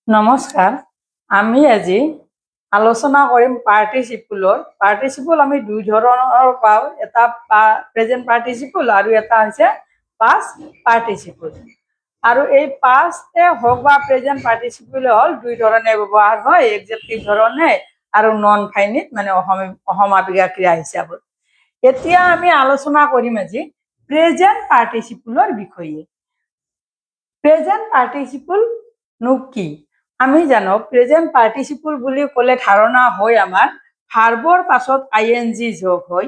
নমস্কাৰ। আমি আজি আলোচনা কৰিম পাৰ্টিচিপলৰ। পাৰ্টিচিপল আমি দুই ধৰণৰ পাওঁ, এটা প্ৰেজেন্ট পাৰ্টিচিপল আৰু এটা হৈছে পাষ্ট পাৰ্টিচিপল। আৰু এই পাষ্টে হওক বা প্ৰেজেন্ট পাৰ্টিচিপলে হল দুই ধৰণে ব্যৱহাৰ হয়, এক্সেপ্টিভ ধৰণে আৰু নন ফাইনিট মানে অসমাপিকা ক্ৰিয়া হিচাপত। এতিয়া আমি আলোচনা কৰিম আজি প্ৰেজেন্ট পাৰ্টিচিপলৰ বিষয়ে। প্ৰেজেন্ট পাৰ্টিচিপল নো কি? আমি জানো প্ৰেজেন্ট পাৰ্টিচিপল বুলি ক'লে ধাৰণা হয় আমাৰ ভাৰ্বৰ পাছত আইএনজি যোগ হয়,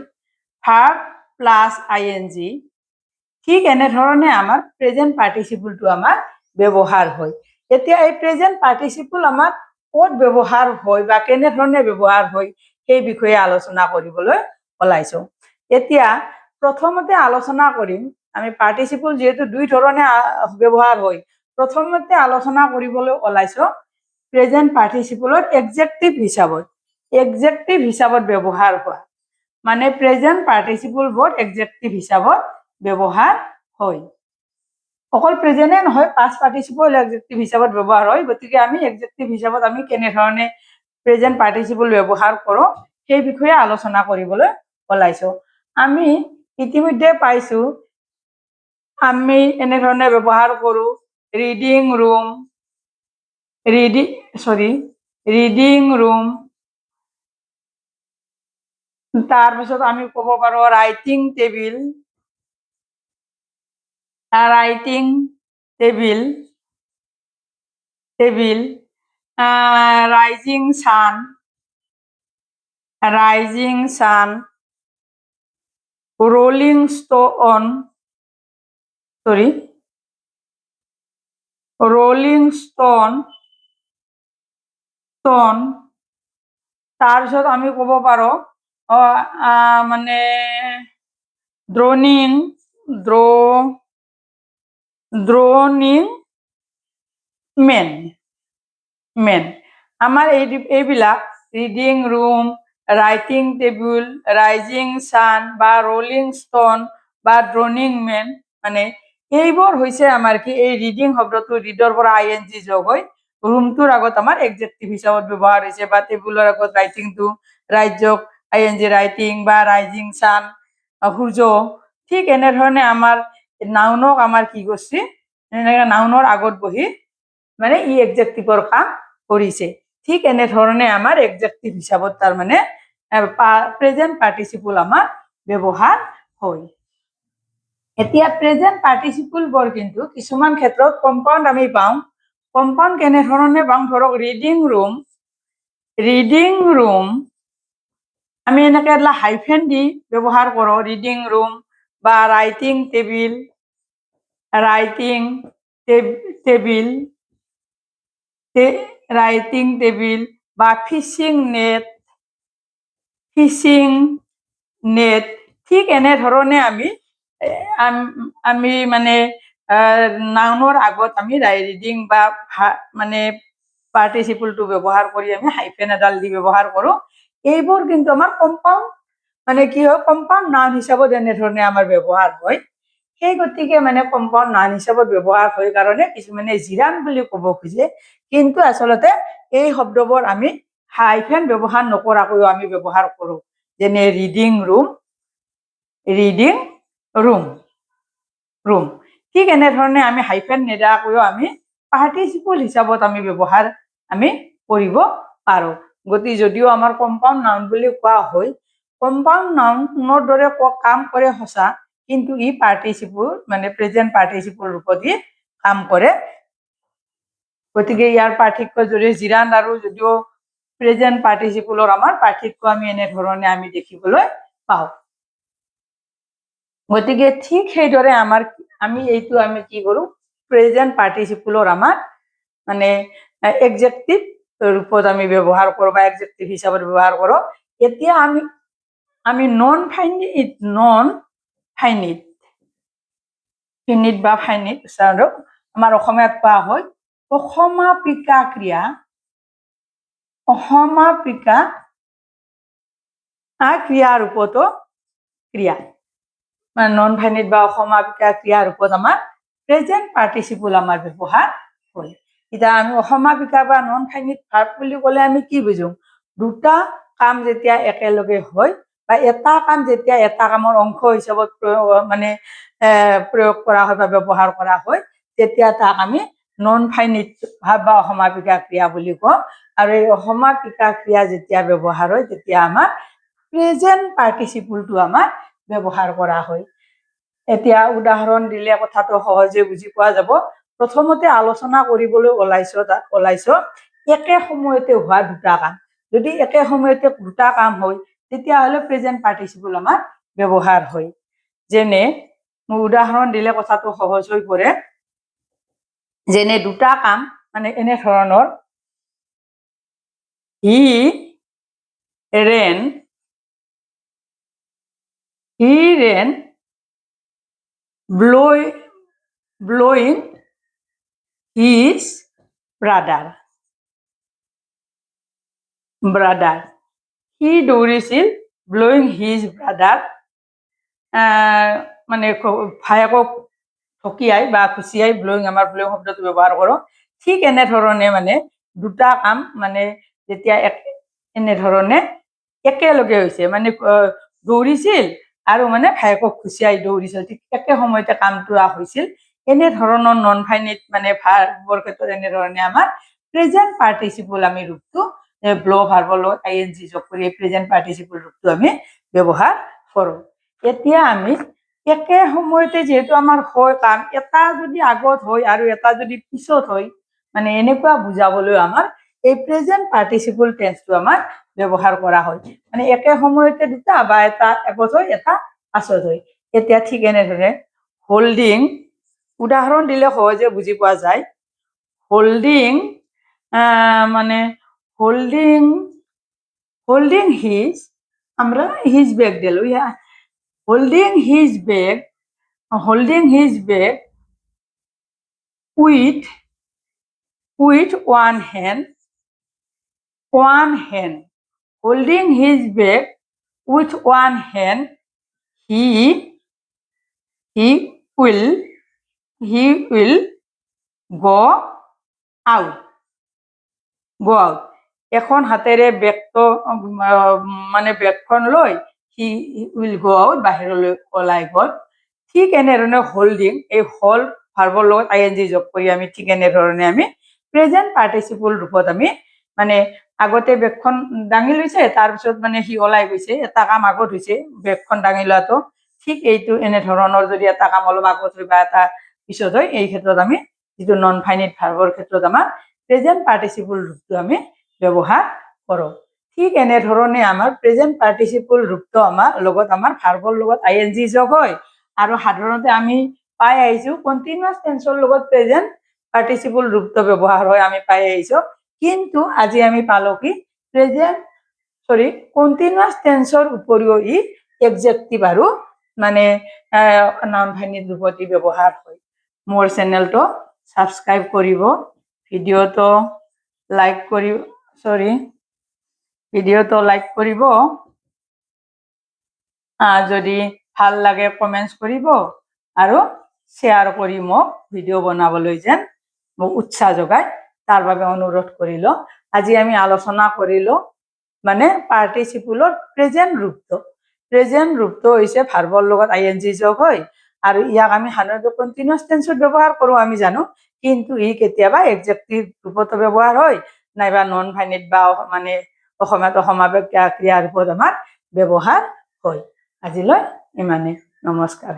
ভাৰ্ব প্লাছ আইএনজি। ঠিক এনেধৰণে আমাৰ প্ৰেজেন্ট পাৰ্টিচিপলটো আমাৰ ব্যৱহাৰ হয়। এতিয়া এই প্ৰেজেন্ট পাৰ্টিচিপল আমাৰ ক'ত ব্যৱহাৰ হয় বা কেনেধৰণে ব্যৱহাৰ হয় সেই বিষয়ে আলোচনা কৰিবলৈ ওলাইছো। এতিয়া প্ৰথমতে আলোচনা কৰিম আমি পাৰ্টিচিপল যিহেতু দুই ধৰণে ব্যৱহাৰ হয়, প্ৰথমতে আলোচনা কৰিবলৈ ওলাইছো প্ৰেজেন্ট পাৰ্টিচিপলত এডজেক্টিভ হিচাপত ব্যৱহাৰ হোৱা, মানে প্ৰেজেন্ট পাৰ্টিচিপলবোৰ এডজেক্টিভ হিচাপত ব্যৱহাৰ হয়। অকল প্ৰেজেন্টে নহয়, পাষ্ট পাৰ্টিচিপল এডজেক্টিভ হিচাপত ব্যৱহাৰ হয়। গতিকে আমি এডজেক্টিভ হিচাপত আমি কেনেধৰণে প্ৰেজেন্ট পাৰ্টিচিপল ব্যৱহাৰ কৰোঁ সেই বিষয়ে আলোচনা কৰিবলৈ ওলাইছো। আমি ইতিমধ্যে পাইছো আমি এনেধৰণে ব্যৱহাৰ কৰোঁ ৰিডিং ৰুম, ৰিডিং ৰুম। তাৰপিছত আমি ক'ব পাৰোঁ writing table, rising sun, rolling stone, তাৰপিছত আমি ক'ব পাৰোঁ মানে ড্ৰোনিং মেন। আমাৰ এইবিলাক reading room, writing table, rising sun বা ৰোলিং স্টোন বা ড্ৰোনিং মেন, মানে এইবোৰ হৈছে আমাৰ কি এই ৰিডিং শব্দটো ৰিডৰ পৰা আইএনজি যোগ হয়, ৰুমটোৰ আগত আমাৰ এডজেক্টিভ হিচাপত ব্যৱহাৰ হৈছে, বা টেবুলৰ আগত ৰাইটিংটো ৰাইজক আইএনজি ৰাইটিং বা ৰাইজিং সান সূৰ্য। ঠিক এনেধৰণে আমাৰ নাউনক আমাৰ কি কৰিছে, এনেকৈ নাউনৰ আগত বহি মানে ই এডজেক্টিভৰ কাম কৰিছে। ঠিক এনেধৰণে আমাৰ এডজেক্টিভ হিচাপত তাৰমানে প্ৰেজেন্ট পাৰ্টিচিপল আমাৰ ব্যৱহাৰ হয়। এতিয়া প্ৰেজেন্ট পাৰ্টিচিপলবোৰ কিন্তু কিছুমান ক্ষেত্ৰত কম্পাউণ্ড আমি পাওঁ। কম্পাউণ্ড কেনেধৰণে পাওঁ, ধৰক ৰিডিং ৰুম আমি এনেকৈ হাইফেন দি ব্যৱহাৰ কৰোঁ, ৰিডিং ৰুম বা ৰাইটিং টেবিল বা ফিচিং নেট। ঠিক এনেধৰণে আমি মানে নাউনৰ আগত আমি ৰিডিং বা মানে পাৰ্টিচিপলটো ব্যৱহাৰ কৰি আমি হাইফেন এডাল দি ব্যৱহাৰ কৰোঁ। এইবোৰ কিন্তু আমাৰ কম্পাউণ্ড মানে কি হয়, কম্পাউণ্ড নাউন হিচাপত এনেধৰণে আমাৰ ব্যৱহাৰ হয়। সেই গতিকে মানে কম্পাউণ্ড নাউন হিচাপত ব্যৱহাৰ হয় কাৰণে কিছুমানে জিৰাণ বুলি ক'ব খোজে, কিন্তু আচলতে এই শব্দবোৰ আমি হাইফেন ব্যৱহাৰ নকৰাকৈও আমি ব্যৱহাৰ কৰোঁ, যেনে ৰিডিং ৰুম। ঠিক এনেধৰণে আমি হাইফেন নিদিয়াকৈও আমি পাৰ্টিচিপল হিচাপত আমি ব্যৱহাৰ আমি কৰিব পাৰোঁ। গতিকে যদিও আমাৰ কম্পাউণ্ড নাউন বুলি কোৱা হয়, কম্পাউণ্ড নাউনৰ দৰে কাম কৰে সঁচা, কিন্তু ই পাৰ্টিচিপল মানে প্ৰেজেন্ট পাৰ্টিচিপল ৰূপত ই কাম কৰে। গতিকে ইয়াৰ পাৰ্থক্য যদি জিৰাণ আৰু যদিও প্ৰেজেন্ট পাৰ্টিচিপলৰ আমাৰ পাৰ্থক্য আমি এনেধৰণে আমি দেখিবলৈ পাওঁ। গতিকে ঠিক সেইদৰে আমি কি কৰোঁ, প্ৰেজেন্ট পাৰ্টিচিপলৰ আমাৰ মানে এডজেক্টিভ ৰূপত আমি ব্যৱহাৰ কৰোঁ বা এডজেক্টিভ হিচাপত ব্যৱহাৰ কৰোঁ। এতিয়া আমি নন ফাইনিট বা ফাইনিট আমাৰ অসমীয়াত কোৱা হয় অসমাপিকা ক্ৰিয়া ৰূপতো ক্ৰিয়া, মানে নন ফাইনিট বা অসমাপিকা ক্ৰিয়া ৰূপত আমাৰ প্ৰেজেন্ট পাৰ্টিচিপল আমাৰ ব্যৱহাৰ হয়। এতিয়া আমি অসমাপিকা বা নন ফাইনিট ভাৰ্ব বুলি ক'লে আমি কি বুজো? দুটা কাম যেতিয়া একেলগে হয় বা এটা কাম যেতিয়া এটা কামৰ অংশ হিচাপত প্ৰয়োগ কৰা হয় বা ব্যৱহাৰ কৰা হয়, তেতিয়া তাক আমি নন ফাইনিট ভাৰ্ব বা অসমাপিকা ক্ৰিয়া বুলি কওঁ। আৰু এই অসমাপিকা ক্ৰিয়া যেতিয়া ব্যৱহাৰ হয় তেতিয়া আমাৰ প্ৰেজেন্ট পাৰ্টিচিপলটো আমাৰ ব্যৱহাৰ কৰা হয়। এতিয়া উদাহৰণ দিলে কথাটো সহজে বুজি পোৱা যাব। প্ৰথমতে আলোচনা কৰিবলৈ ওলাইছো একে সময়তে হোৱা দুটা কাম। যদি একে সময়তে দুটা কাম হয় তেতিয়াহ'লে প্ৰেজেন্ট পাৰ্টিচিপল আমাৰ ব্যৱহাৰ হয়। যেনে উদাহৰণ দিলে কথাটো সহজ হৈ পৰে। যেনে দুটা কাম মানে এনে ধৰণৰ, হি ৰেন blowing his brother. সি দৌৰিছিল blowing his brother, মানে ভায়েকক ঠকিয়াই বা খুচিয়াই ব্লয়িং আমাৰ ব্লয়িং শব্দটো ব্যৱহাৰ কৰোঁ। ঠিক এনেধৰণে মানে দুটা কাম মানে যেতিয়া এনেধৰণে একেলগে হৈছে, মানে দৌৰিছিল আৰু মানে ভায়েকক খুচিয়াই দৌৰিছিল, ঠিক একে সময়তে কামটো হৈছিল। এনেধৰণৰ নন ফাইনিট মানে ভাৰ্বৰ ক্ষেত্ৰত এনেধৰণে আমাৰ প্ৰেজেন্ট পাৰ্টিচিপল আমি ৰূপটো ব্ল ভাৰ্বৰ লগত ING যোগ কৰি প্ৰেজেন্ট পাৰ্টিচিপল ৰূপটো আমি ব্যৱহাৰ কৰোঁ। এতিয়া আমি একে সময়তে যিহেতু আমাৰ হয় কাম, এটা যদি আগত হয় আৰু এটা যদি পিছত হয়, মানে এনেকুৱা বুজাবলৈ আমাৰ এই প্ৰেজেন্ট পাৰ্টিচিপল টেন্সটো আমাৰ ব্যৱহাৰ কৰা হয়। মানে একে সময়তে দুটা বা এটা আগত হয় এটা পাছত হয়। এতিয়া ঠিক এনেদৰে হোল্ডিং, উদাহৰণ দিলে সহজে বুজি পোৱা যায়। হোল্ডিং মানে হোল্ডিং হিজ, আমরা his bag Dil, holding his bag with one hand, holding his bag with one hand, he will go out. এখন হাতেৰে বেগটো মানে বেগখন লৈ হি উইল গো আউট, বাহিৰলৈ ওলাই গ'ল। ঠিক এনেধৰণে হোল্ডিং, এই হল ভাৰ্বৰ লগত ING যোগ কৰি আমি ঠিক এনেধৰণে আমি প্ৰেজেন্ট পাৰ্টিচিপল ৰূপত আমি মানে আগতে বেগখন দাঙি লৈছে, তাৰপিছত মানে সি ওলাই গৈছে, এটা কাম আগত হৈছে বেগখন দাঙি লোৱাটো। ঠিক এইটো এনেধৰণৰ যদি এটা কাম অলপ আগত হয় বা এটা পিছত হয়, এই ক্ষেত্ৰত আমি যিটো নন ফাইনিট ভাৰ্বৰ ক্ষেত্ৰত আমাৰ প্ৰেজেন্ট পাৰ্টিচিপল ৰূপটো আমি ব্যৱহাৰ কৰোঁ। ঠিক এনেধৰণে আমাৰ প্ৰেজেন্ট পাৰ্টিচিপল ৰূপটো আমাৰ লগত আমাৰ ভাৰ্বৰ লগত ING যোগ হয়। আৰু সাধাৰণতে আমি পাই আহিছো কণ্টিনিউয়াছ টেন্সৰ লগত প্ৰেজেন্ট পাৰ্টিচিপল ৰূপটো ব্যৱহাৰ হয়, আমি পাই আহিছো। কিন্তু আজি আমি পালো কি কণ্টিনিউয়াছ টেন্সৰ উপৰিও ই এডজেক্টিভ আৰু মানে নাউন ফাইনিট ৰূপত ব্যৱহাৰ হয়। মোৰ চেনেলটো সাবস্ক্ৰাইব কৰিব, ভিডিঅ'টো লাইক কৰিব, যদি ভাল লাগে কমেন্টছ কৰিব আৰু শ্বেয়াৰ কৰি মোক ভিডিঅ' বনাবলৈ যেন মোক উৎসাহ যোগায়, তাৰ বাবে অনুৰোধ কৰিলো। আজি আমি আলোচনা কৰিলো মানে পাৰ্টিচিপলৰ প্ৰেজেন্ট ৰূপটো হৈছে ভাৰ্বৰ লগত ING যোগ হয়, আৰু ইয়াক আমি সাধাৰণতে কণ্টিনিউয়াছ টেন্সত ব্যৱহাৰ কৰোঁ আমি জানো, কিন্তু ই কেতিয়াবা এডজেক্টিভ ৰূপতো ব্যৱহাৰ হয়, নাইবা নন ফাইনিট বা মানে অসমীয়াত অসমাপিকা ক্ৰিয়া ৰূপত আমাৰ ব্যৱহাৰ হয়। আজিলৈ ইমানে, নমস্কাৰ।